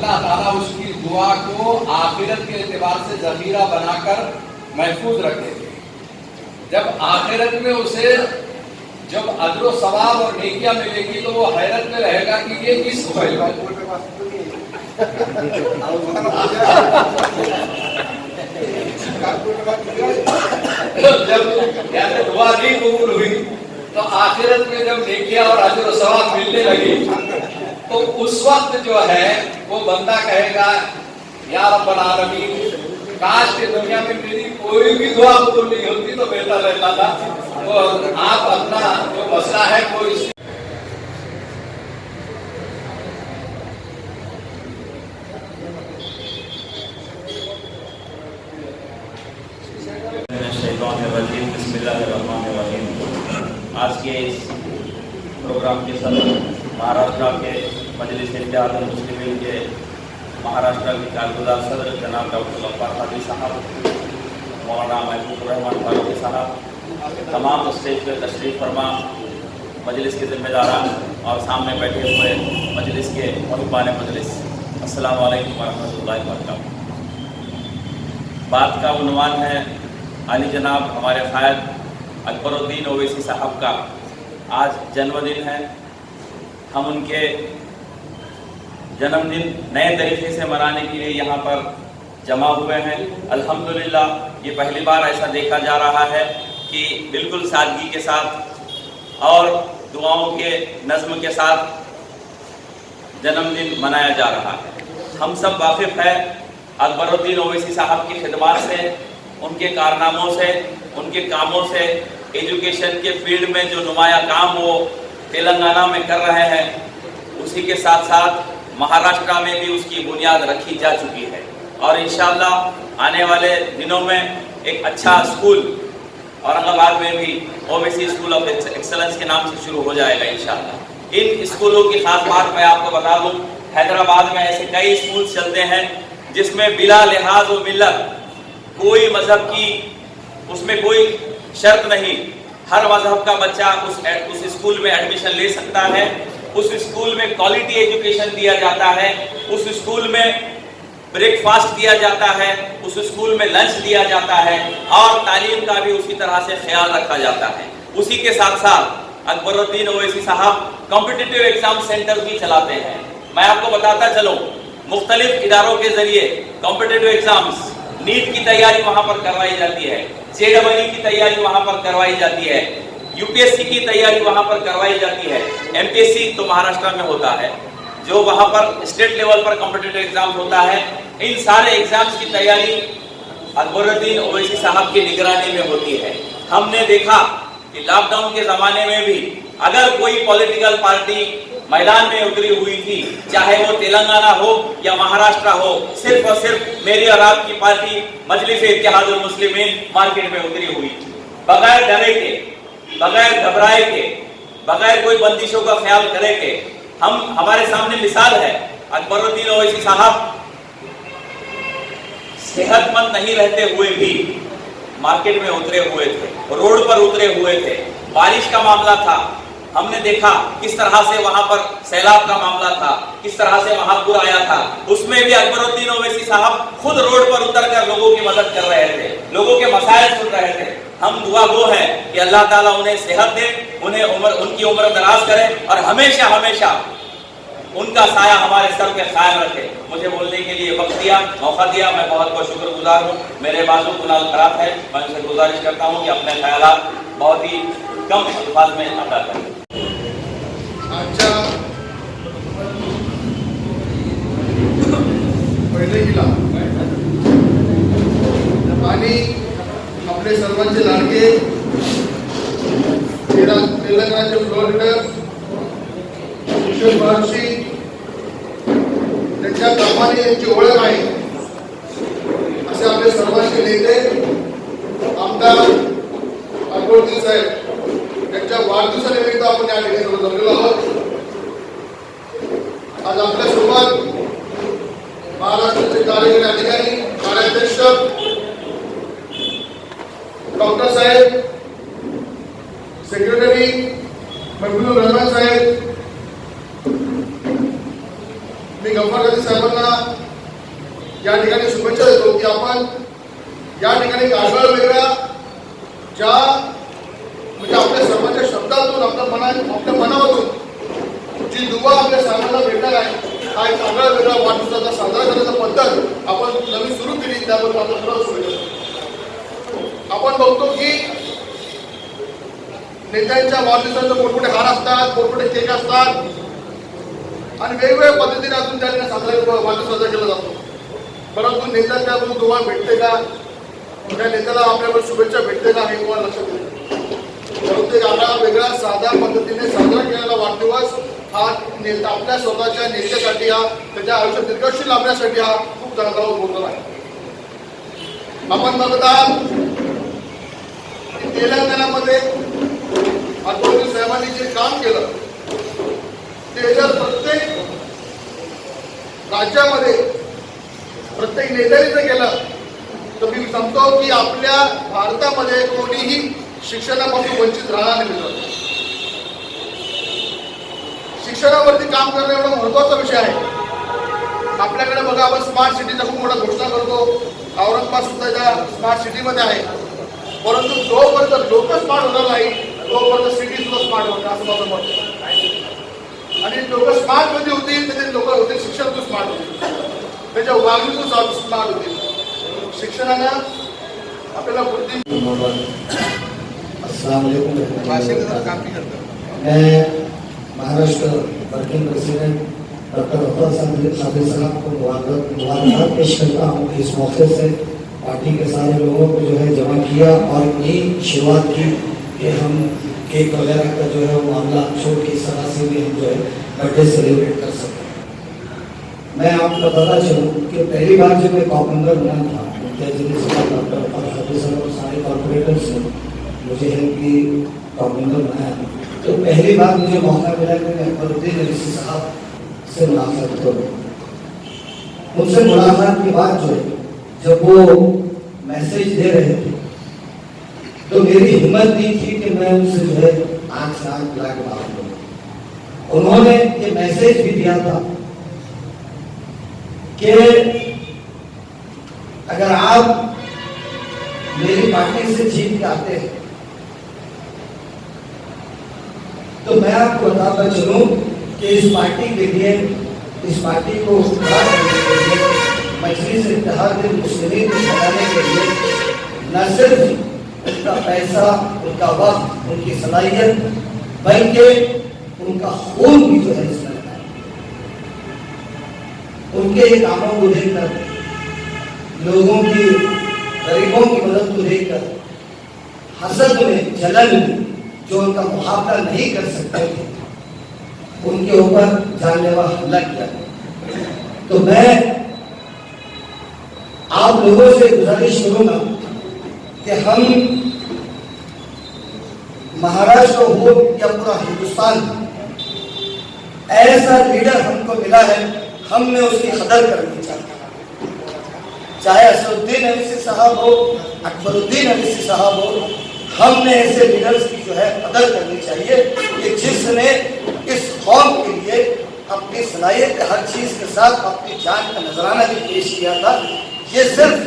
अल्लाह ताला उसकी दुआ को आखिरत के एतबार से जखीरा बनाकर महफूज रखेंगे। जब आखिरत में उसे जब अजर सवाब और नेकियां मिलेगी तो वो हैरत में रहेगा कि ये किस जब यानी दुआ नहीं कबूल हुई तो आखिरत में जब नेकियां और अजर सवाब मिलने लगी तो उस वक्त जो है वो बंदा कहेगा या रब्बल आलमीन, काश के दुनिया में मेरी कोई भी दुआ कबूल नहीं होती तो बेहतर रहता था। तो आप अपना जो मसला है वो इस आज के इस प्रोग्राम के सदर महाराष्ट्र के मजलिस इत्तेहादुल मुस्लिमीन के महाराष्ट्र के कारगुजार सदर जनाब डॉक्टर गफ्फार हाजी साहब, मौलाना महबूब रहमान फारूकी साहब, तमाम स्टेज पर तशरीफ़ फरमा मजलिस के ज़िम्मेदारान और सामने बैठे हुए मजलिस के मुहिब्बान मजलिस, अस्सलामु अलैकुम वरहमतुल्लाहि वबरकातुहू। बात का उन्वान है अली जनाब हमारे क़ायद अकबरुद्दीन ओवैसी साहब का आज जन्मदिन है। हम उनके जन्मदिन नए तरीके से मनाने के लिए यहाँ पर जमा हुए हैं। अल्हम्दुलिल्लाह ये पहली बार ऐसा देखा जा रहा है कि बिल्कुल सादगी के साथ और दुआओं के नज़्म के साथ जन्मदिन मनाया जा रहा है। हम सब वाकिफ़ है अकबरुद्दीन ओवैसी साहब की खिदमत से, उनके कारनामों से, उनके कामों से, एजुकेशन के फील्ड में जो नुमाया काम वो तेलंगाना में कर रहे हैं, उसी के साथ साथ महाराष्ट्र में भी उसकी बुनियाद रखी जा चुकी है और इंशाअल्लाह आने वाले दिनों में एक अच्छा स्कूल औरंगाबाद में भी ओवैसी स्कूल ऑफ एक्सेलेंस के नाम से शुरू हो जाएगा इंशाअल्लाह। इन स्कूलों की खास बात मैं आपको बता दूं, हैदराबाद में ऐसे कई स्कूल चलते हैं जिसमें बिला लिहाज व मिल्लत कोई मजहब की उसमें कोई शर्त नहीं, हर मजहब का बच्चा उस स्कूल में एडमिशन ले सकता है। उस स्कूल में क्वालिटी एजुकेशन दिया जाता है, उस स्कूल में ब्रेकफास्ट दिया जाता है, उस स्कूल में लंच दिया जाता है और तालीम का भी उसी तरह से ख्याल रखा जाता है। उसी के साथ साथ अकबरुद्दीन ओवैसी साहब कॉम्पिटिटिव एग्जाम सेंटर भी चलाते हैं। मैं आपको बताता चलूं, मुख्तलिफ इदारों के जरिए कॉम्पिटिटिव एग्जाम्स, नीट की तैयारी वहां पर करवाई जाती है, जेईई की तैयारी वहां पर करवाई जाती है, यूपीएससी की तैयारी वहां पर करवाई जाती है, एमपीएससी तो महाराष्ट्र में होता है, जो वहां पर स्टेट लेवल पर कॉम्पिटिटिव एग्जाम होता है। इन सारे एग्जाम्स की तैयारी अकबरुद्दीन ओवैसी साहब की निगरानी में होती है। हमने देखा कि लॉकडाउन के जमाने में भी अगर कोई पॉलिटिकल पार्टी मैदान में उतरी हुई थी, चाहे वो तेलंगाना हो या महाराष्ट्र हो, सिर्फ और सिर्फ मेरी और आपकी पार्टी मजलिस इत्तेहादुल मुस्लिमीन मार्केट में उतरी हुई थी, बगैर डरे के, बगैर घबराए के, बगैर कोई बंदिशों का ख्याल करे के। हमारे सामने मिसाल है, अकबरुद्दीन ओवैसी साहब सेहतमंद नहीं रहते हुए भी मार्केट में उतरे हुए थे, रोड पर उतरे हुए थे। बारिश का मामला था, हमने देखा किस तरह से वहां पर सैलाब का मामला था, किस तरह से महापुर आया था, उसमें भी अकबरुद्दीन ओवैसी साहब खुद रोड पर उतरकर लोगों की मदद कर रहे थे, लोगों के मसाइल सुन रहे थे। हम दुआ गो है कि अल्लाह ताला उन्हें सेहत दे, उनकी उम्र दराज करे और हमेशा हमेशा उनका साया हमारे सर पे कायम रखे। मुझे बोलने के लिए वक्त दिया, मौका दिया, मैं बहुत बहुत शुक्रगुजार हूँ। मेरे बाजू कुनाल खराब है, मैं उनसे गुजारिश करता हूँ कि अपने ख्यालात बहुत ही कम अल्फाज में अदा करें। आजच्या बैठकीला आणि आपले सर्वांचे लाडके तेलंगणाचे फ्लोर लीडर किशोर महर्षी, त्यांच्या कामाने यांची ओळख आहे असे आपले सर्वांचे नेते आमदार अकबरुद्दीन साहेब यांच्या वाढदिवसानिमित्त आपण या ठिकाणी जमलेलो आहोत। आज आपल्यासोबत महाराष्ट्राचे कार्यकारी अधिकारी, कार्याध्यक्ष डॉक्टर साहेब, सेक्रेटरी महबूब रहमान साहेब, मी गल्फार गांधी साहेबांना या ठिकाणी शुभेच्छा देतो की आपण या ठिकाणी एक आगळं वेगळ्या ज्या म्हणजे आपल्या सर्वांच्या शब्दातून आपल्या मनामधून जी दुवा आपल्या साहेबांना भेटणार आहे हा एक आगळा वेगळा वाढदिवसाचा साजरा करण्याचा पद्धत आपण नवीन सुरू केली त्याबद्दल आपण सर्व शुभेच्छा. आपण बघतो की नेत्यांच्या वाढदिवसाचे मोठमोठे हार असतात, मोठमोठे केक असतात आणि वेगवेगळ्या पद्धतीने अजून त्या ठिकाणी वाढदिवस साजरा केला जातो. परंतु नेत्यांच्या आपण दुवा भेटते का, त्या नेत्याला आपल्याकडे शुभेच्छा भेटते का हे तुम्हाला लक्षात येईल. परंतु एक आगळा वेगळा साध्या पद्धतीने साजरा केलेला वाढदिवस हा नेता आपल्या स्वतःच्या नेत्यासाठी हा त्याच्या आयुष्यात दीर्घशील लाभण्यासाठी हा खूप चांगला उपक्रम आहे. आपण बघता तेलंगणामध्ये अडकोडी साहेबांनी जे काम केलं ते जर प्रत्येक राज्यामध्ये प्रत्येक नेत्याने जर केलं तर मी सांगतो की आपल्या भारतामध्ये कोणीही शिक्षणापासून वंचित राहणार नाही. शिक्षणावरती काम करणं एवढा महत्वाचा विषय आहे. आपल्याकडे बघा आपण स्मार्ट सिटीचा खूप मोठा घोषणा करतो. औरंगाबाद सुद्धा त्या स्मार्ट सिटीमध्ये आहे. परंतु जोपर्यंत लोक स्मार्ट होणार नाही तोपर्यंत सिटी सुद्धा स्मार्ट होणार असं माझं मत आहे. आणि लोक स्मार्ट मध्ये होतील त्याचे लोक होतील शिक्षण स्मार्ट होतील, त्याच्या वागणूक स्मार्ट होतील. शिक्षणानं आपल्याला बुद्धी. मैं Maharashtra working president doctor Abbas Sabir साहब को मुबारकबाद पेश करता हूँ. इस मौके से पार्टी के सारे लोगों को जो है जमा किया और यही शुरुआत की कि हम केक वगैरह का जो है वो मामला छोड़ के इस तरह से भी हम जो है बर्थडे सेलिब्रेट कर सकें. मैं आपको बताना चाहूँ कि पहली बार जब मैं कॉपमेंबर बना था डॉक्टर अब्बास साहब और सारे कॉर्पोरेटर्स ने मुझे हेल्प की कॉपमेंबर बनाया. तो पहली बार मुझे मौका मिला कि मैं अकबरुद्दीन अवैसी साहब से मुलाकात करूँ. उनसे मुलाकात के बाद जो है जब वो मैसेज दे रहे थे तो मेरी हिम्मत नहीं थी कि मैं उनसे जो है आंख से आंख मिला के बात करूँ. उन्होंने ये मैसेज भी दिया था कि अगर आप मेरी पार्टी से जीत के आते हैं तो मैं आपको बताता चलूं कि इस पार्टी के लिए, इस पार्टी को मजलिस इत्तेहाद मुस्लिमीन को बनाने के लिए न सिर्फ उनका पैसा, उनका वक्त, उनकी सलाहियत, बल्कि उनका खून भी जो है इसमें लगाया. उनके ये कामों को देखकर, लोगों की, गरीबों की मदद को देखकर, हसद में, जलन में जो उनका मुकाबला नहीं कर सकते थे उनके ऊपर जानलेवा हमला किया. तो मैं आप लोगों से गुजारिश करूंगा कि हम महाराष्ट्र हो या पूरा हिंदुस्तान, ऐसा लीडर हमको मिला है, हमने उसकी कदर करनी चाहिए. चाहे असदुद्दीन अवैसी साहब हो, अकबरुद्दीन अवैसी साहब हो, हमने ऐसे लीडर्स की जो है कदर करनी चाहिए कि जिसने इस कौम के लिए अपनी सलाहियत हर चीज के साथ अपनी जान का नजराना भी पेश किया था. ये सिर्फ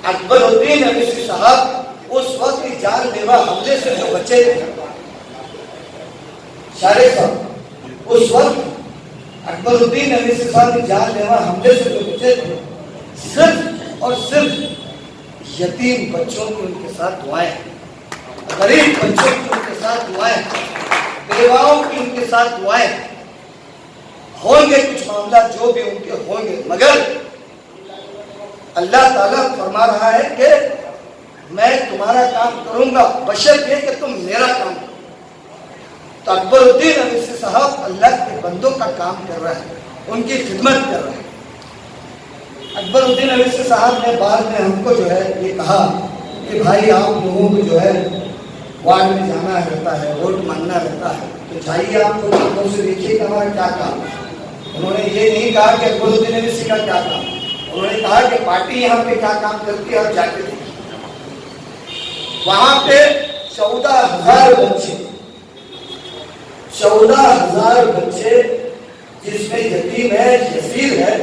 अकबरुद्दीन अवैसी साहब उस वक्त की जानलेवा हमले से जो बचे थे, शारे साहब उस वक्त अकबरुद्दीन अवैसी साहब की जानलेवा हमले से जो बचे थे, सिर्फ और सिर्फ यतीम बच्चों की उनके साथ दुआएं, गरीब बच्चों की उनके साथ दुआएं, बेवाओं की उनके साथ दुआएं. होंगे कुछ मामला जो भी उनके होंगे, मगर अल्लाह ताला फरमा रहा है कि मैं तुम्हारा काम करूंगा बशर्ते कि तुम मेरा काम करो. तो अकबरुद्दीन अवैसी साहब अल्लाह के बंदों का काम कर रहा है, उनकी खिदमत कर रहा है. अकबरुद्दीन अवैसी साहब ने बाद में हमको जो है ये कहा कि भाई आप लोगों को जो है वार्ड में जाना रहता है, वोट मांगना रहता है, तो जाइए आप लोग आंखों से देखिए कि हमारा क्या काम. उन्होंने ये नहीं कहा कि अकबरुद्दीन अवैसी का क्या काम, उन्होंने कहा कि पार्टी यहाँ पे क्या काम करती है और जाके देखिए. वहां पे 14,000 बच्चे जिसमें यतीम है, यसीर है,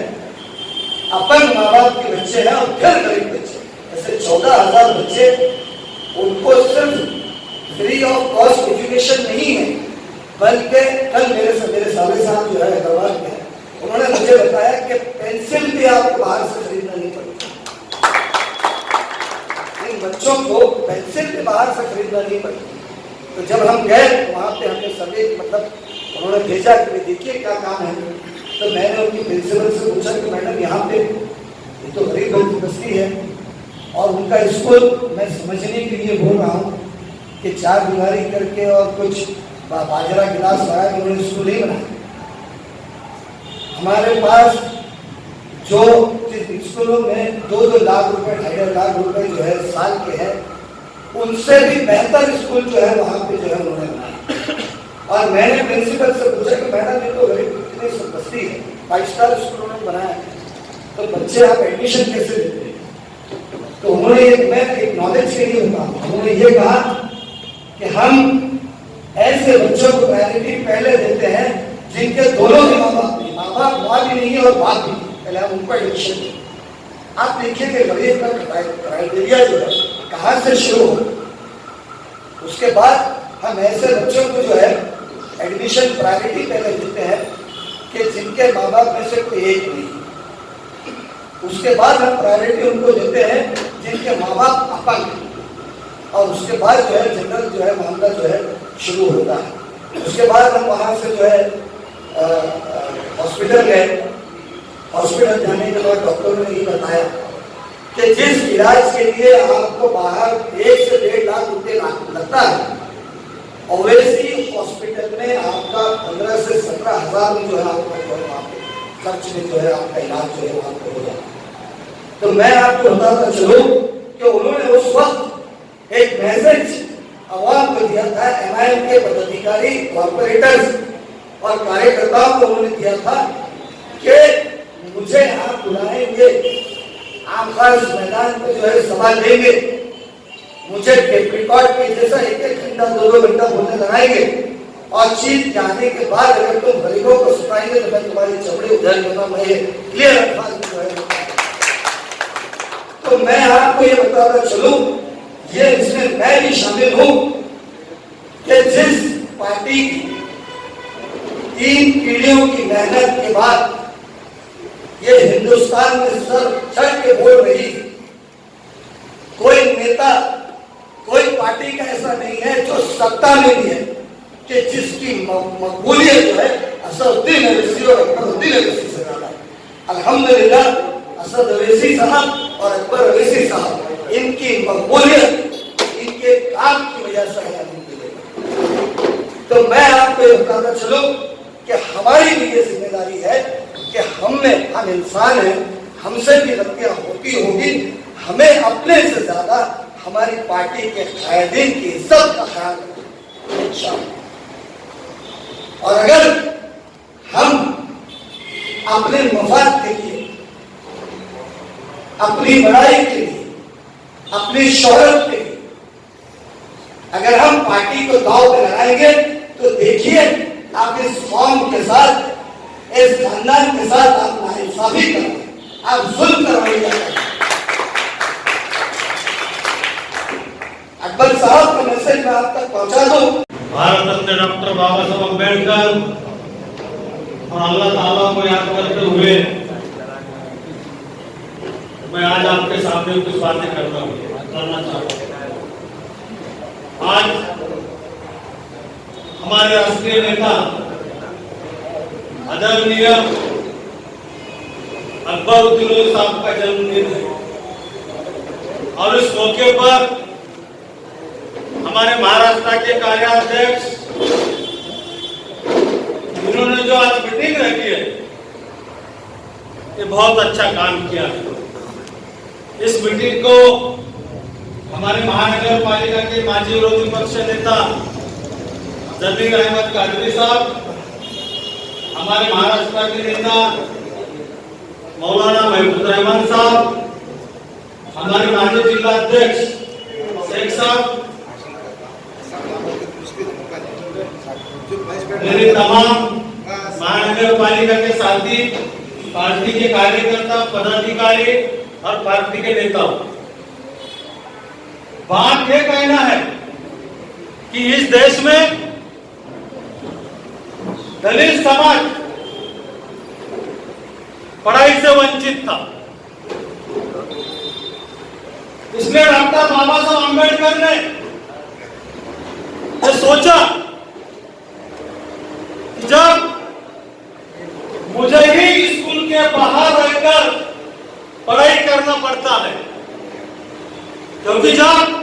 अपन माँ बाप के बच्चे हैं और फिर गरीब बच्चे, ऐसे 14,000 बच्चे, उनको सिर्फ फ्री ऑफ कॉस्ट एजुकेशन नहीं है, बल्कि कल मेरे साले साहब जो है हैदराबाद में, उन्होंने मुझे बताया कि पेंसिल भी आपको बाहर से खरीदना नहीं पड़ता। इन बच्चों को पेंसिल भी बाहर से खरीदना नहीं पड़ता। तो जब हम गए वहाँ पे हमने सभी मतलब उन्होंने भेजा कि देखिए क्या काम है, तो मैंने उनकी प्रिंसिपल से पूछा कि मैडम यहाँ पे ये तो गरीब बस्ती है और उनका स्कूल मैं समझने के लिए बोल रहा हूँ कि 4 दीवारी करके और कुछ बाजरा गिलास लगा के उन्होंने स्कूल नहीं बनाया। हमारे पास जो स्कूलों में 2-2 लाख रुपए 2.5 लाख रुपए जो है साल के हैं, उनसे भी बेहतर स्कूल जो है वहाँ पे जो है उन्होंने बनाया। और मैंने प्रिंसिपल से पूछा कि मैडम ये तो गरीब इतनी बस्ती है, 5 स्टार स्कूल उन्होंने बनाया है, तो बच्चे आप एडमिशन कैसे देते हैं? तो उन्होंने एक नॉलेज के लिए कहा, उन्होंने ये कहा कि हम ऐसे बच्चों को प्रायोरिटी पहले देते हैं जिनके दोनों ही माँ बाप भी नहीं है और बाप भी नहीं, पहले हम उनको एडमिशन दें। आप देखिए कि गरीब का क्राइटेरिया जो है कहाँ से शुरू हो, उसके बाद हम ऐसे बच्चों को जो है एडमिशन प्रायोरिटी पहले देते हैं कि जिनके माँ बाप में से कोई एक नहीं। उसके बाद हम प्रायोरिटी उनको देते हैं जिनके माँ बाप अपंग हैं, और उसके बाद जो है जनरल जो है मामला जो है शुरू होता है। उसके बाद हम वहाँ से जो है हॉस्पिटल गए। हॉस्पिटल जाने के बाद डॉक्टर ने ये बताया कि जिस इलाज के लिए आपको बाहर 1 से 1.5 लाख रुपए लगता है, ओवैसी हॉस्पिटल में आपका 15 से 17 हज़ार में जो है आपका खर्च में जो है आपका इलाज जो है वहाँ पर हो जाता। तो मैं आपको बताता चलूँ कि उन्होंने उस वक्त एक मैसेज आवाम को दिया था, MIM के पदाधिकारी, कॉर्पोरेटर्स और कार्यकर्ताओं को उन्होंने दिया था कि मुझे आप बुलाएंगे, आम खास मैदान पे जो है सभा देंगे, मुझे टेप रिकॉर्ड के जैसा 1-1 घंटा 2-2 घंटा बोलने लगाएंगे, और चीज जाने के बाद अगर तुम गरीबों को सुनाएंगे तो मैं तुम्हारी चमड़ी उधर दूंगा। मैं ये क्लियर अल्फाज में जो है, तो मैं आपको ये बताता चलूं, ये इसमें मैं भी शामिल हूं कि जिस पार्टी की 3 पीढ़ियों की मेहनत के बाद ये हिंदुस्तान में सर चढ़ के बोल रही, कोई नेता कोई पार्टी का ऐसा नहीं है जो सत्ता में नहीं है कि जिसकी मकबूलियत जो है असदुद्दीन अवैसी और अकबरुद्दीन अवैसी से ज्यादा है। अल्हम्दुलिल्लाह असद अवैसी साहब और अकबर अवैसी साहब, इनकी मकबूलियत इनके काम की वजह से है। तो मैं आपको ये बताना चलूं कि हमारी भी ये जिम्मेदारी है कि हम इंसान हैं, हमसे भी गलतियां होती होगी, हमें अपने से ज्यादा हमारी पार्टी के कायदीन की इज्जत का ख्याल रखना इंशाअल्लाह। और अगर हम अपने मफाद के लिए, अपनी बड़ाई के लिए, अपनी शोहरत के लिए अगर हम पार्टी को दांव पे लगाएंगे तो देखिए आप इस कौम के साथ, इस खानदान के साथ आप नाइंसाफी कर, आप जुल्म करवाइए। अकबर साहब का मैसेज मैं आप तक पहुंचा दूं। भारत रत्न डॉक्टर बाबा साहब अम्बेडकर और अल्लाह ताला को याद करते हुए मैं आज आपके सामने कुछ बातें करना चाहता हूँ। आज हमारे राष्ट्रीय नेता आदरणीय अकबरुद्दीन साहब का जन्मदिन है, और इस मौके पर हमारे महाराष्ट्र के कार्याध्यक्ष उन्होंने जो आज मीटिंग रखी है, ये बहुत अच्छा काम किया है। इस मीटिंग को हमारे महानगर पालिका के माजी विरोधी पक्ष नेता जमीर अहमद कादरी साहब, हमारे महाराष्ट्र के नेता मौलाना महबूब रहमान साहब, हमारे माजी जिला अध्यक्ष शेख साहब, मेरे तमाम महानगर पालिका के साथी, पार्टी के कार्यकर्ता, पदाधिकारी और पार्टी के नेताओं, बात ये कहना है कि इस देश में दलित समाज पढ़ाई से वंचित था। इसलिए डॉक्टर बाबा साहब अम्बेडकर ने ये सोचा कि जब मुझे ही स्कूल के बाहर रहकर पढ़ाई करना पड़ता है, क्योंकि जब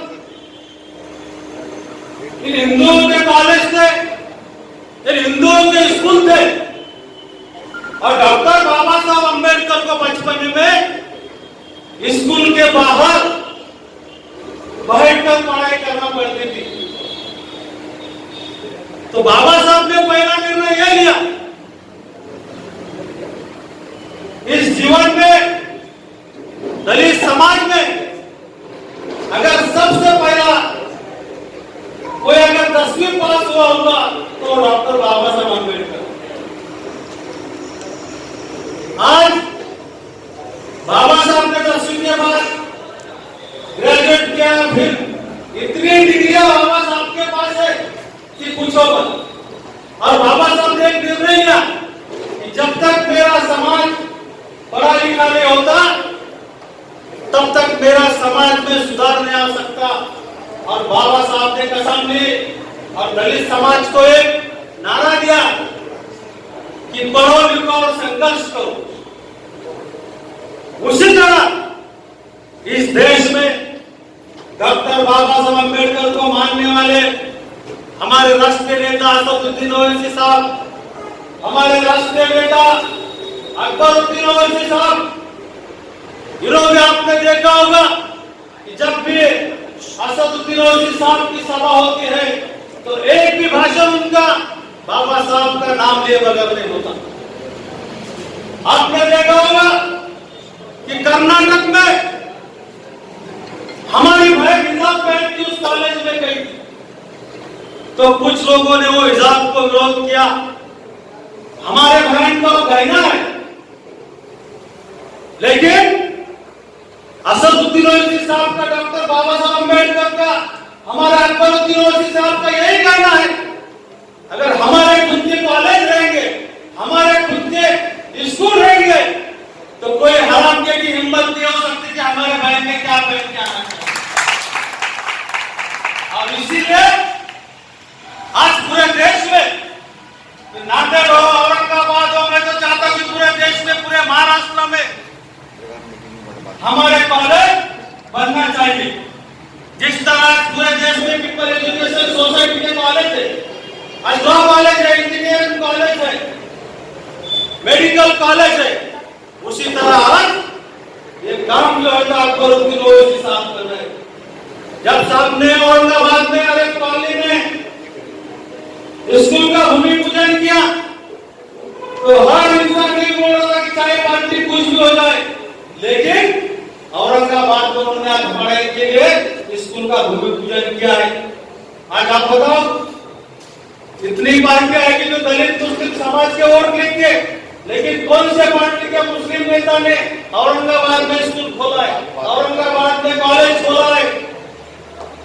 इन हिंदुओं के कॉलेज थे, इन हिंदुओं के स्कूल थे, और डॉक्टर बाबा साहब अम्बेडकर को बचपन में स्कूल के बाहर बैठकर पढ़ाई करना पड़ती थी, तो बाबा साहब ने पहला निर्णय यह लिया, इस जीवन में दलित समाज में अगर सबसे पहला कोई अगर 10वीं पास हुआ होगा तो डॉक्टर बाबा साहब अम्बेडकर। आज बाबा साहब ने 10वीं के बाद ग्रेजुएट किया, फिर इतनी डिग्रियां बाबा साहब के पास है कि पूछो मत। और बाबा साहब ने एक निर्णय लिया कि जब तक मेरा समाज पढ़ा लिखा नहीं होता तब तक मेरा समाज में सुधार नहीं आ सकता। और बाबा साहब ने कसम ली और दलित समाज को एक नारा दिया कि पढ़ो लिखो और संघर्ष करो। उसी तरह इस देश में डॉक्टर बाबा साहब अम्बेडकर को मानने वाले हमारे राष्ट्रीय नेता असदुद्दीन ओवैसी साहब, हमारे राष्ट्रीय नेता अकबरुद्दीन ओवैसी साहब, इन्होंने भी आपने देखा होगा कि जब भी असदुद्दीन ओवैसी साहब की सभा होती है तो एक भी भाषण उनका बाबा साहब का नाम लिए बगैर नहीं होता। आपने देखा होगा कि कर्नाटक में हमारी बहन हिजाब पहन के उस कॉलेज में गई थी, तो कुछ लोगों ने वो हिजाब को विरोध किया। हमारे बहन को कहना है, लेकिन असदुद्दीन ओवैसी साहब का, डॉक्टर बाबा साहब अम्बेडकर का, हमारा अकबरुद्दीन ओवैसी साहब का यही कहना है, अगर हमारे खुद के कॉलेज रहेंगे, हमारे खुद के स्कूल रहेंगे, तो कोई हराम के की हिम्मत नहीं हो सकती कि हमारे बहन ने क्या पहन के आना चाहिए। और इसीलिए आज पूरे देश में नांदेड़ हो, औरंगाबाद हो, मैं तो चाहता हूं कि पूरे देश में, पूरे महाराष्ट्र में हमारे कॉलेज बनना चाहिए। जिस तरह पूरे देश में पीपल एजुकेशन सोसाइटी के कॉलेज है, आज लॉ कॉलेज है, इंजीनियरिंग कॉलेज है, मेडिकल कॉलेज है, उसी तरह आज ये काम जो है अकबरुद्दीन ओवैसी साहब कर रहे हैं। जब साहब ने औरंगाबाद में अरे कॉलेज में स्कूल का भूमि पूजन किया तो हर इंसान नहीं बोल रहा था कि चाहे पार्टी कुछ भी हो जाए, लेकिन औरंगाबाद में उन्होंने पढ़ाई के लिए स्कूल का भूमि पूजन किया है। आज आप बताओ, इतनी पार्टियां है कि जो दलित मुस्लिम समाज के वोट लेंगे, लेकिन कौन से पार्टी के मुस्लिम नेता ने औरंगाबाद में स्कूल खोला है, औरंगाबाद में कॉलेज खोला है,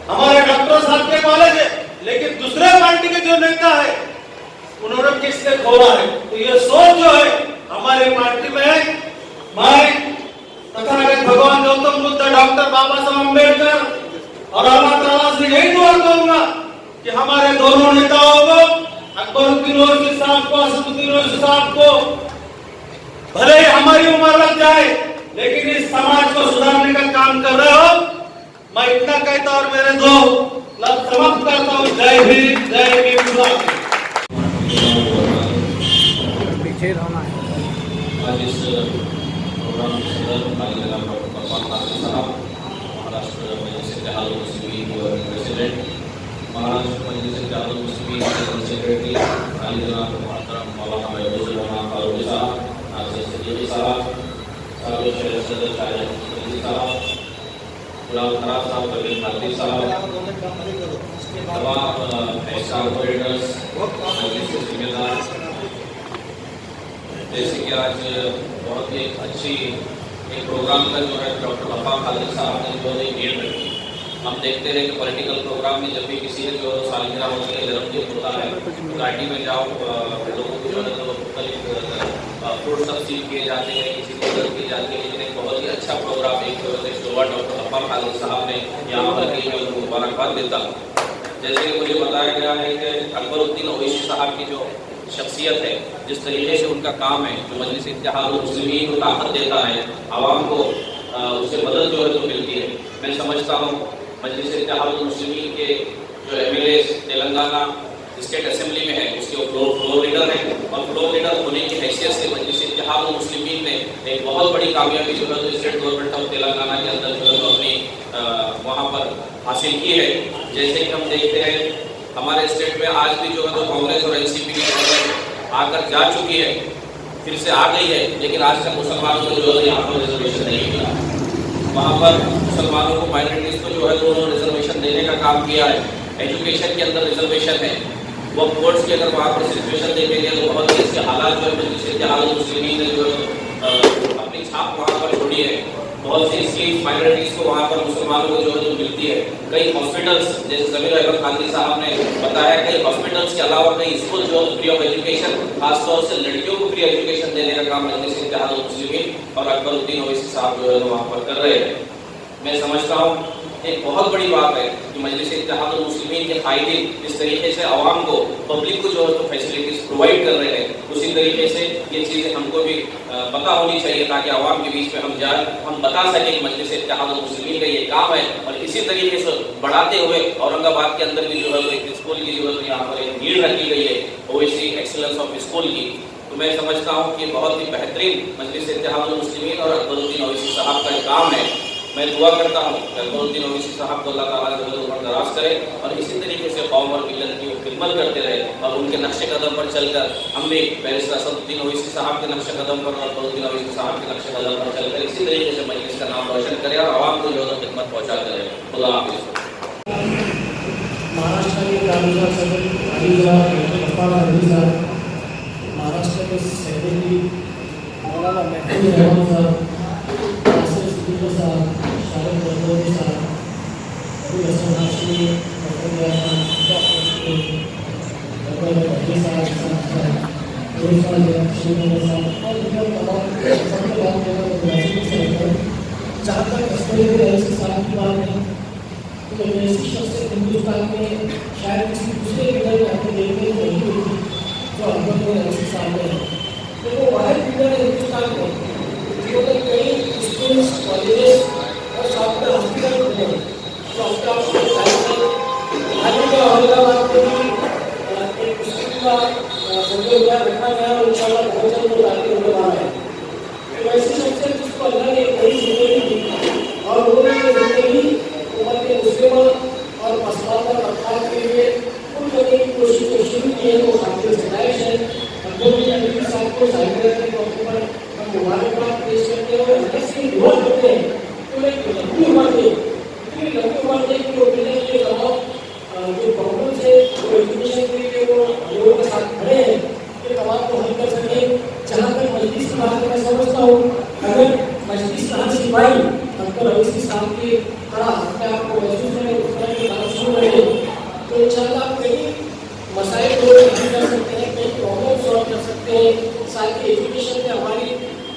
हमारे डॉक्टर साहब के कॉलेज है, लेकिन दूसरे पार्टी के जो नेता है उन्होंने किसने खोला है। तो ये सोच जो है हमारे पार्टी में है। मैं तथागत भगवान गौतम बुद्ध, डॉक्टर बाबा साहब अम्बेडकर और अल्लाह ताला से यही दुआ करूंगा कि हमारे दोनों नेताओं को, अकबरुद्दीन ओवैसी साहब को, असदुद्दीन ओवैसी साहब को, भले ही हमारी उम्र लग जाए, लेकिन इस समाज को सुधारने का काम कर रहे हो। मैं इतना कहता और मेरे दो लफ्ज समाप्त करता हूँ। जय हिंद, जय भीम। आज इस प्रोग्राम के संदर्भ में जनाब डॉक्टर फरमान साहब, महाराष्ट्र मजलिस इत्तेहाद मुस्लिमीन के प्रेसिडेंट, महाराष्ट्र मजलिस इत्तेहाद मुस्लिमीन के सेक्रेटरी जनाब मोहतरम मौलाना महबूब फारूकी साहब, नासिर सिद्दीकी साहब, साबिक़ शहर सदर शाहिद सिद्दीकी साहब, गुलाम खराब साहब, परवीन भारती साहब, तमाम एक्स कॉर्पोरेटर्स, मजलिस के जिम्मेदार, जैसे कि आज बहुत ही अच्छी एक प्रोग्राम का जो है डॉक्टर वफा खालिद साहब ने जो है नीड रखी। हम देखते हैं कि पॉलिटिकल प्रोग्राम में जब भी किसी ने जो सालगिरह होती है, जन्मदिन होता है, घाटी में जाओ, लोगों को जो है तो फ्रूट तकसीम किए जाते हैं, किसी को मदद की जाती है। लेकिन एक बहुत ही अच्छा प्रोग्राम एक शुरुआत डॉक्टर वफा खालिद साहब ने यहाँ पर की, मैं उनको मुबारकबाद देता हूँ। जैसे कि मुझे बताया गया है कि अकबरुद्दीन ओवैसी साहब की जो शख्सियत है, जिस तरीके से उनका काम है, जो मजलिस इत्तेहादुल मुस्लिमीन को ताकत देता है, आवाम को उससे मदद जो है तो मिलती है। मैं समझता हूँ मजलिस इत्तेहादुल मुस्लिमीन के जो एमएलए तेलंगाना स्टेट असेंबली में है, उसके फ्लोर लीडर है, और फ्लोर लीडर होने की हैसियत से मजलिस इत्तेहादुल मुस्लिमीन ने एक बहुत बड़ी कामयाबी जो है तो स्टेट गवर्नमेंट ऑफ तेलंगाना के अंदर जो है तो अपनी वहाँ पर हासिल की है। जैसे कि हम देखते हैं हमारे स्टेट में आज भी जो है तो कांग्रेस और एनसीपी की गवर्नमेंट आकर जा चुकी है, फिर से आ गई है, लेकिन आज तक मुसलमानों को जो है यहाँ पर रिजर्वेशन नहीं मिला। वहाँ पर मुसलमानों को, माइनॉरिटीज़ को जो है तो उन्होंने रिजर्वेशन देने का काम किया है। एजुकेशन के अंदर रिजर्वेशन है। वो कोर्ट्स की अगर वहाँ पर सिचुएशन देखेंगे तो बहुत ही इसके हालात जो है मजलिस इत्तेहादुल मुस्लिमीन ने जो है अपनी छाप वहाँ पर छोड़ी है। बहुत सी स्कीम्स माइनॉरिटीज़ को वहाँ पर मुसलमानों को जो है तो मिलती है। कई हॉस्पिटल्स, जैसे ज़मीर अहमद खानवी साहब ने बताया, कई हॉस्पिटल्स के अलावा कई स्कूल जो फ्री ऑफ एजुकेशन, खासतौर से लड़कियों को फ्री एजुकेशन देने का काम मजलिस इत्तेहादुल मुस्लिमीन और अकबरुद्दीन ओवैसी साहब जो है वहाँ पर कर रहे हैं। मैं समझता हूँ एक बहुत बड़ी बात है कि मजलिस इत्तेहादुल मुस्लिमीन के कायदीन इस तरीके से आवाम को, पब्लिक को जो है तो फैसिलिटीज प्रोवाइड कर रहे हैं। उसी तरीके से ये चीज़ें हमको भी पता होनी चाहिए ताकि आवाम के बीच में हम जाए, हम बता सकें कि मजलिस इत्तेहादुल मुस्लिमीन का ये काम है। और इसी तरीके से बढ़ाते हुए औरंगाबाद के अंदर भी जो है तो एक स्कूल की जो है तो यहाँ पर एक नीड रखी गई है, ओवैसी एक्सीलेंस ऑफ स्कूल की। तो मैं समझता हूँ कि बहुत ही बेहतरीन मजलिस इत्तेहादुल मुस्लिमीन और अकबरुद्दीन ओवैसी साहब का काम है। मैं दुआ करता हूँ कि अकबरुद्दीन ओवैसी साहब को अल्लाह ताला जो है उम्र दराज करे और इसी तरीके से कौम और मिल्लत की खिदमत करते रहे और उनके नक्शे कदम पर चलकर हम भी बैरिस्टर असदुद्दीन ओवैसी साहब के नक्शे कदम पर और अकबरुद्दीन ओवैसी साहब के नक्शे कदम पर चलकर इसी तरीके से मजलिस का नाम रोशन करे और आवाम को जो है खिदमत पहुँचाते रहे। खुदा हाफिज़। महाराष्ट्र के तालुका सदर अलीगढ़, महाराष्ट्र के सेक्रेटरी मौलाना महफूज रहमान साहब, नासिर सिद्दीकी साहब, शाहिद रजौरी साहब, अबुल हसन हाशमी, डॉक्टर यासन, डॉक्टर भट्टी साहब, और जहाँ तक कश्मीरी रईस साहब की बात है तो ऐसी शख्सियत हिंदुस्तान में शायद किसी दूसरे लीडर में आपको देखने को नहीं मिलती जो अकबरुद्दीन ओवैसी साहब है। तो वो वाहिद लीडर है हिंदुस्तान में जिन्होंने कई स्कूल्स, कॉलेजेस और सॉफ्टवेयर हॉस्पिटल खोले हैं। औरंगाबाद में भी एक स्कूल का संजय रखा गया और इंशाल्लाह बहुत जल्द वो तारीफ होने वाला है। तो ऐसी शख्सियत जिसको अल्लाह ने एक बड़ी जिंदगी दी और उन्होंने जिंदगी मुस्लिम और मसलात और अफराद के लिए कुल करने की कोशिश जो शुरू की है वो काफी सदाइश है। अकबरुद्दीन साहब को सालगिरह के मौके पर हम मुबारकबाद पेश करते हैं और अंदर से दुआ करते हैं तो एक लंबी उम्र दे, इतनी लंबी उम्र दे कि वो मिलने के लिए तमाम जो प्रॉब्लम है वो एजुकेशन के लिए वो लोगों के साथ खड़े हैं कि तमाम को हल कर सके। जहाँ तक मजलिस की बात मैं समझता हूँ अगर मजलिस कहाँ से पाई अकबर ओवैसी साहब की बड़ा अपने आप को महसूस करें, उस तरह की बात सुन रहे हैं तो इंशाल्लाह आप कई मसाइल को हल कर सकते हैं, कई प्रॉब्लम सॉल्व कर सकते हैं। साथ ही एजुकेशन में हमारी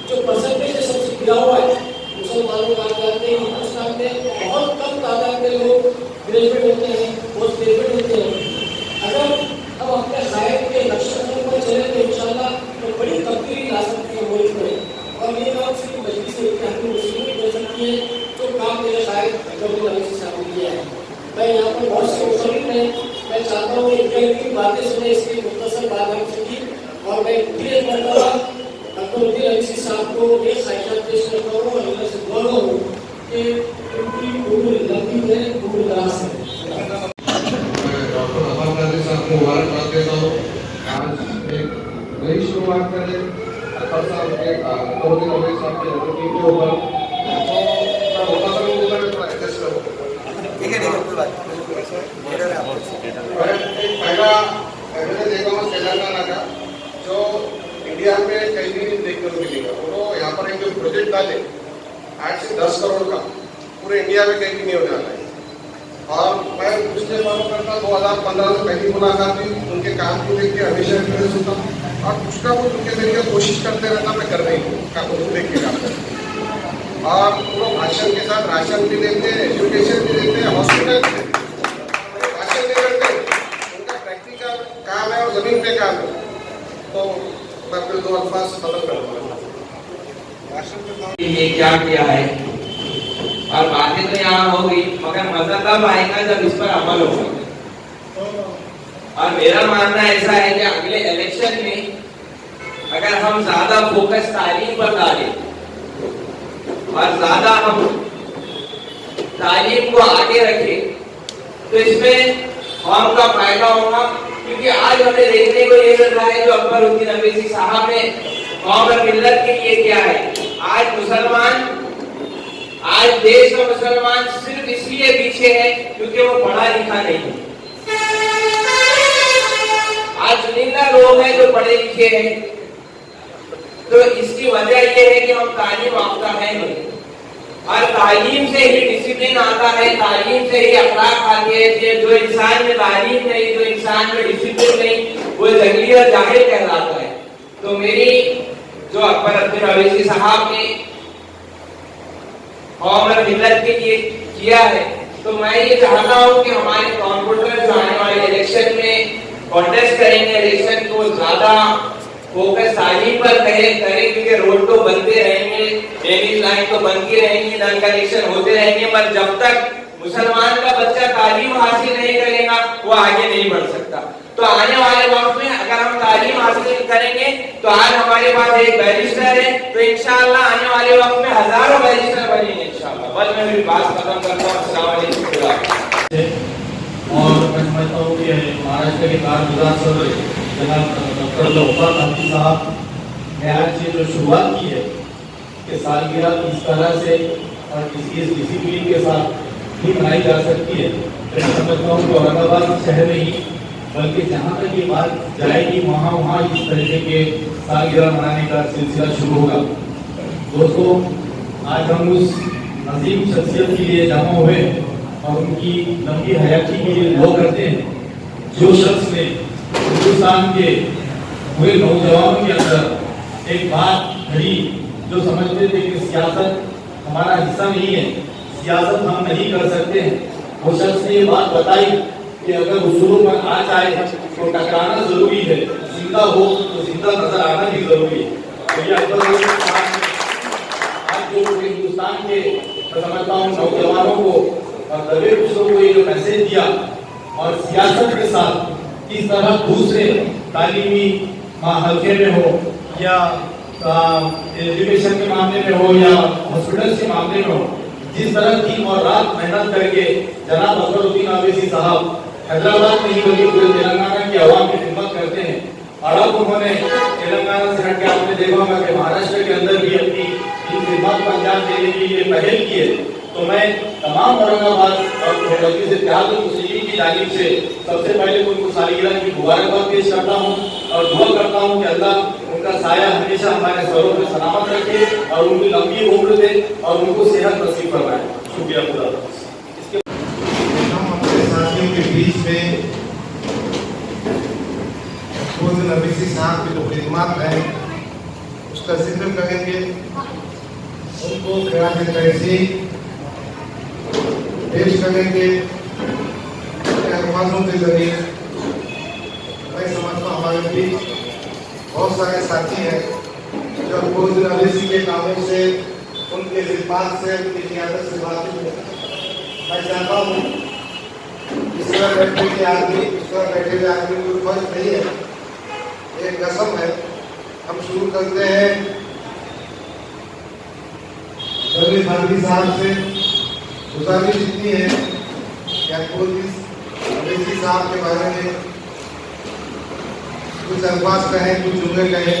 जो परसेंटेज है सबसे गिरा हुआ है। मुसलमानों का जाते हैं हिंदुस्तान में बहुत कम तादाद में लोग ग्रेजुएट होते हैं, पोस्ट ग्रेजुएट होते हैं। अगर हम अपने साहिब के लक्ष्य पर चले तो इंशाल्लाह तो बड़ी तब्दीली ला सकते हैं मुल्क में। और ये काम सिर्फ मजलिस इत्तेहादुल मुस्लिमीन कर सकती है जो काम मेरे शायद अकबरुद्दीन ओवैसी साहब ने किया है। मैं यहाँ पर बहुत से मुसलिम हैं, मैं चाहता हूँ कि कई बातें सुने, इसकी मुख्तसर बात हम सुनी और मैं फिर एक मरतबा अकबरुद्दीन ओवैसी साहब को एक ख्वाहिशात पेश करता हूँ और अल्लाह से दुआ हूँ कि उनकी उम्र लंबी है, उम्र दराज है। डॉक्टर वफा खालिद साहब को मुबारकबाद देता हूँ। आज एक नई शुरुआत करें अकबरुद्दीन ओवैसी साहब के जन्मदिन के ऊपर पहला मैंने देखा हूँ तेलंगाना का जो इंडिया में कहीं भी बजट डाले 8 से 10 करोड़ का, पूरे इंडिया में कहीं भी नहीं होने वाला है। और मैं पिछले सालों करता 2015 से पहली मुलाकात हुई, उनके काम को देख के हमेशा इंटरेस्ट होता और कुछ का कुछ उनके देख के कोशिश करते रहता मैं कर रही हूँ का उनको देख के काम करता। और वो भाषण के साथ राशन भी देते हैं, एजुकेशन भी देते हैं, हॉस्पिटल भी देते हैं, राशन भी करते हैं, उनका प्रैक्टिकल काम है और जमीन पे काम है। तो मैं फिर 2 अल्फाज खत्म करूँगा। ये क्या किया है और बातें तो यहाँ हो गई, मगर मजा तब आएगा जब इस पर अमल होगा। और मेरा मानना ऐसा है कि अगले इलेक्शन में अगर हम ज्यादा फोकस तालीम पर डालें और ज्यादा हम तालीम को आगे रखें तो इसमें कौम का फायदा होगा। क्योंकि आज हमें देखने को ये मिल रहा है जो अकबरुद्दीन अवैसी साहब ने कौम और मिल्लत के लिए किया है। आज देश का मुसलमान सिर्फ इसलिए पीछे है क्योंकि वो पढ़ा लिखा नहीं है। आज चुनिंदा लोग हैं जो पढ़े लिखे हैं, तो इसकी वजह यह है कि हम तालीम याफ्ता है नहीं। और तालीम से ही डिसिप्लिन आता है, तालीम से ही अखलाक आते हैं। जो इंसान में तालीम नहीं, जो इंसान में डिसिप्लिन नहीं, वो जंगली और जाहिल कहलाता है। तो मेरी जो अकबरुद्दीन अवैसी साहब ने कौम और मिल्लत के लिए किया है, तो मैं ये चाहता हूँ कि हमारे कॉम्प्यूटर जो आने वाले इलेक्शन में कॉन्टेस्ट करेंगे, इलेक्शन को ज्यादा फोकस तालीम पर करें क्योंकि रोड तो बनते रहेंगे, डेली लाइन तो बनती रहेंगी, नन कनेक्शन होते रहेंगे, पर जब तक मुसलमान का बच्चा तालीम हासिल नहीं करेगा वो आगे नहीं बढ़ सकता। तो आने वाले वक्त में अगर हम तालीम हासिल करेंगे तो आज हमारे पास एक बैरिस्टर है, तो इंशाअल्लाह आने वाले वक्त में हजारों बैरिस्टर बनेंगे इंशाअल्लाह। बस मैं मेरी बात खत्म करता हूँ। अस्सलाम वालेकुम। और मैं समझता हूँ कि महाराष्ट्र के कारगुजार सदर जनाब डॉक्टर लोफर हाफिज साहब ने आज ये जो शुरुआत की है कि सालगिरह इस तरह से और इस डिसिप्लिन के साथ भी मनाई जा सकती है, तो मैं समझता हूँ कि औरंगाबाद शहर में ही बल्कि जहाँ तक ये बात जाएगी वहाँ इस तरीके के सालगिरह मनाने का सिलसिला शुरू होगा। दोस्तों, आज हम उस अजीम शख्सियत के लिए जमा हुए और उनकी लंबी हयाती के लिए दुआ करते हैं जो शख्स ने हिंदुस्तान के पूरे नौजवानों के अंदर एक बात घड़ी, जो समझते थे कि सियासत हमारा हिस्सा नहीं है, सियासत हम नहीं कर सकते हैं, वो शख्स ने ये बात बताई कि अगर उसूलों पर आ जाए तो टकराना जरूरी है, जिंदा हो तो जिंदा नजर आना भी जरूरी है। तो ये आज जो हिंदुस्तान के समझता हूँ नौजवानों को और दबे पुरुषों को ये जो मैसेज दिया और सियासत के साथ किस तरह दूसरे तालीमी हल्के में हो या एजुकेशन के मामले में हो या हॉस्पिटल के मामले में हो, जिस तरह दिन और रात मेहनत करके जनाब अकबरुद्दीन अवैसी साहब हैदराबाद में ही बल्कि पूरे तेलंगाना की आवाम की खिदमत करते हैं। और अब उन्होंने तेलंगाना से हटके आपने देखा होगा कि महाराष्ट्र के अंदर भी अपनी खिदमत को अंजाम देने के लिए पहल की है। तो मैं तमाम औरंगाबाद और इत्तेहाद मुस्लिमीन की जानिब से सबसे पहले उनको सालगिरह की मुबारकबाद पेश करता हूँ और दुआ करता हूँ कि अल्लाह उनका साया हमेशा हमारे सरों पर सलामत रखे और उनकी लंबी उम्र दे और उनको सेहत नसीब फरमाए। शुक्रिया खुदा। हम अपने साथियों के बीच में अवैसी साहब की जो खिदमत है उसका जिक्र करेंगे, उनको खिराज तहसील पेश करेंगे अल्फाजों के जरिए। मैं समझता हूँ हमारे बीच बहुत सारे साथी हैं जो अकबरुद्दीन अवैसी के कामों से, उनके खिदमत से, उनकी क़ियादत से वाकिफ हैं। मैं चाहता हूँ इस तरह बैठने के आदमी, इस तरह बैठे हुए आदमी कोई फर्क नहीं है, एक कसम है। हम शुरू करते हैं रवि खानवी साहब से। गुजारिश इतनी है कि अकबरुद्दीन अवैसी साहब के बारे में कुछ अल्फाज कहें, कुछ जुमले कहें।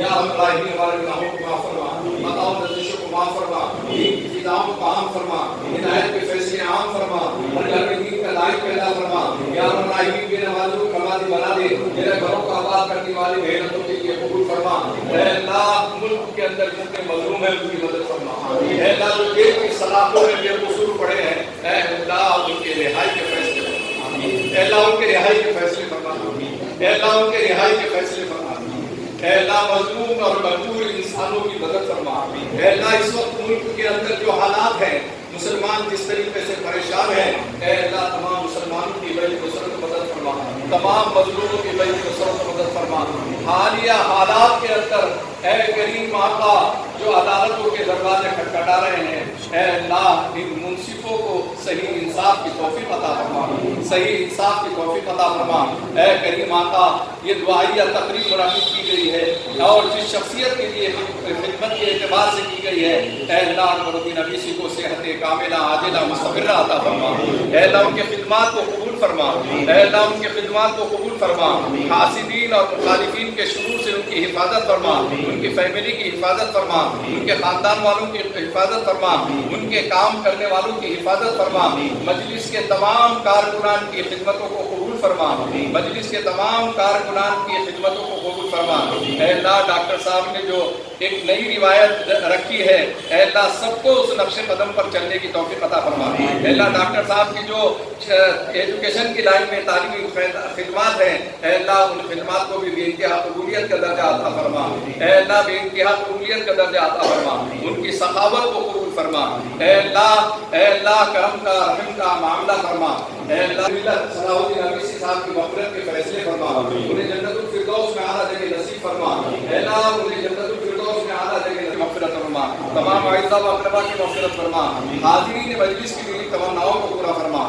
या अल्लाह हमारे गुनाहों को माफ फरमा खताओं नज़िशों को माफ फरमा दीन की फिदाओं को आम फरमा हिदायत के फैसले आम फरमा और घर में दीन का लायक पैदा फरमा या अल्लाह के नवाजों को कमादी बना दे मेरे घरों को आबाद करने वाली मेहनतों के लिए कबूल फरमा ऐ अल्लाह मुल्क के अंदर जितने मजलूम हैं उनकी मदद फरमा ऐ अल्लाह जो देश की सलाखों में बेकसूर पड़े हैं ऐ अल्लाह उनके रिहाई के फैसले फरमा ऐ अल्लाह उनके रिहाई के फैसले फरमा ऐ अल्लाह उनके रिहाई के फैसले फरमा अल्लाह मजलूम और मजबूर इंसानों की मदद फरमा अल्लाह इस वक्त मुल्क के अंदर जो हालात हैं मुसलमान जिस तरीके से परेशान हैं अल्लाह तमाम मुसलमानों की बड़ी नुसरत मदद फरमा तमाम मजलूमों की बड़ी नुसरत मदद फरमा हालिया हालात के अंदर ऐ करीम आका जो अदालतों के दरवाजे खटखटा रहे हैं अल्लाह इन मुंसिफों को सही इंसाफ की तौफीक अता फरमा सही इंसाफ की तौफीक अता फरमा ऐ करीम आका ये दुआइया तकरीब मुनाकिद की गई है और जिस शख्सियत के लिए खिदमत के एतबार से की गई है अल्लाह मरुद्दीन अवीसी को सेहत कामिला आजिला मुस्तक़िर्रा अता फरमा अल्लाह उनके खिदमत को कबूल फरमा अल्लाह उनके खिदमत को कबूल फरमा हासिदीन और मुखालिफिन के शुरू से उनकी हिफाजत फरमा उनकी फैमिली की हिफाजत फरमा उनके खानदान वालों की हिफाजत फरमा उनके काम करने वालों की हिफाजत फरमा मजलिस के तमाम कारकुनान की खिदमतों को कबूल फरमा मजलिस के तमाम कारकुनान की खिदमतों को कबूल फरमा अल्लाह डॉक्टर साहब ने जो एक नई रिवायत रखी है अल्लाह सबको उस नक्शे कदम पर चलने की तौफीक अता फरमा अल्लाह डॉक्टर साहब की जो एजुकेशन की लाइन में तालीमी खिदमत है अल्लाह उन खिदमत को भी बेइंतहा कबूलियत का दर्जा अता फरमा अल्लाह बेइंतहा कबूलियत का दर्जा अता फरमा उनकी सखावत को कबूल फरमा अल्लाह करम का रहम का मामला फरमा अल्लाह सलाहुद्दीन अवीसी साहब की मग़फ़िरत के फैसले फरमा उन्हें जन्नतुल फिरदौस में आला जगह नसीब फरमा अल्लाह उन्हें जन्नतुल फिरदौस में आला जगह मग़फ़िरत फरमा तमाम आइज़ा व अक़रबा की मग़फ़िरत फरमा हाज़िरीन मजलिस की मेरी तमन्नाओं को पूरा फरमा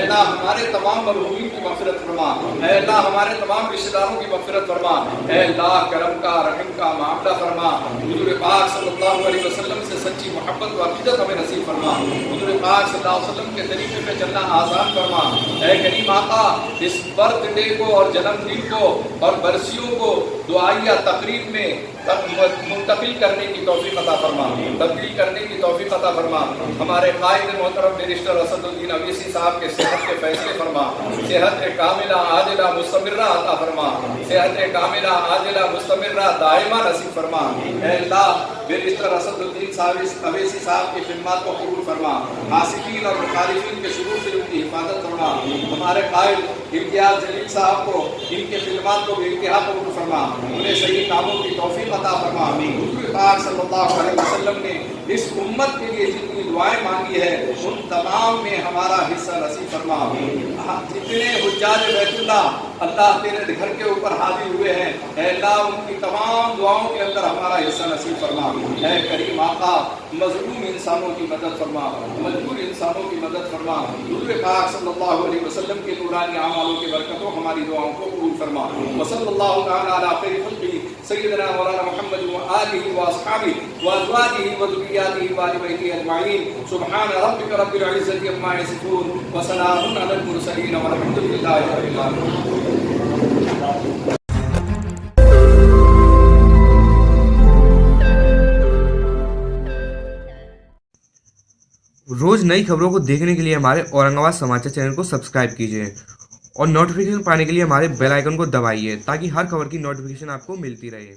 अल्लाह हमारे तमाम मरहूमीन की मग़फ़िरत फरमा अल्लाह हमारे तमाम रिश्तेदारों की मग़फ़िरत फरमा अल्लाह करम का रहम का मामला फरमा हुज़ूर पाक सल्लल्लाहु अलैहि वसल्लम से सच्ची मोहब्बत व अक़ीदत हमें नसीब फरमा हुज़ूर पाक सल्लल्लाहु अलैहि वसल्लम के तरीक़े पे चलना आसान फरमा ऐ करीम आका इस बर्थडे को और जन्मदिन को और बरसियों को दुआइया तकरीब में मुंतकिल करने की तौफीक अता फरमा, तब्दील करने की तौफीक अता फरमा। हमारे कायद मोहतरम बैरिस्टर असदुद्दीन अवीसी साहब के सेहत के फैसले फरमा, सेहत कामिला आजिला मुस्तमिर्रा अता फरमा, सेहत कामिला आजिला मुस्तमिर्रा दायमा नसीब फरमा। ऐ अल्लाह बैरिस्टर असदुद्दीन अवीसी साहब की खिदमत को कबूल फरमा, आसिफीन और मुखालिफिन के शुरू से उनकी हिफाजत फरमा। हमारे कायद इम्तियाज जलील साहब को इनके खिदमत को बेइंतहा कबूल फरमा, उन्हें सही कामों की तौफीक अता फरमा। हुज़ूर पाक सल्लल्लाहु अलैहि वसल्लम ने इस उम्मत के लिए जितनी दुआएं मांगी है उन तमाम में हमारा हिस्सा नसीब फरमा। जितने हुज्जाज बैतुल्लाह अल्लाह तेरे घर के ऊपर हाजिर हुए हैं, ऐ अल्लाह उनकी तमाम दुआओं के अंदर हमारा हिस्सा नसीब फरमा। ऐ करीम आका मजलूम इंसानों की मदद फरमा, मजबूर इंसानों की मदद फरमा। हुज़ूर पाक सल्लल्लाहु अलैहि वसल्लम के नूरानी आमालों की बरकतों हमारी दुआओं को कबूल फरमा। वसल्लल्लाहु तआला अला खैरि खल्क़िही सय्यिदना मौलाना मुहम्मद व आलिहि व अस्हाबिही व अज़वाजिही व ज़ुर्रिय्यतिही व आलि बैतिही अजमईन। सुब्हान रब्बिका रब्बिल इज़्ज़ति अम्मा यसिफून व सलामुन अलल मुरसलीन वल्हम्दुलिल्लाहि रब्बिल आलमीन। रोज़ नई खबरों को देखने के लिए हमारे औरंगाबाद समाचार चैनल को सब्सक्राइब कीजिए और नोटिफिकेशन पाने के लिए हमारे बेल आइकन को दबाइए ताकि हर खबर की नोटिफिकेशन आपको मिलती रहे।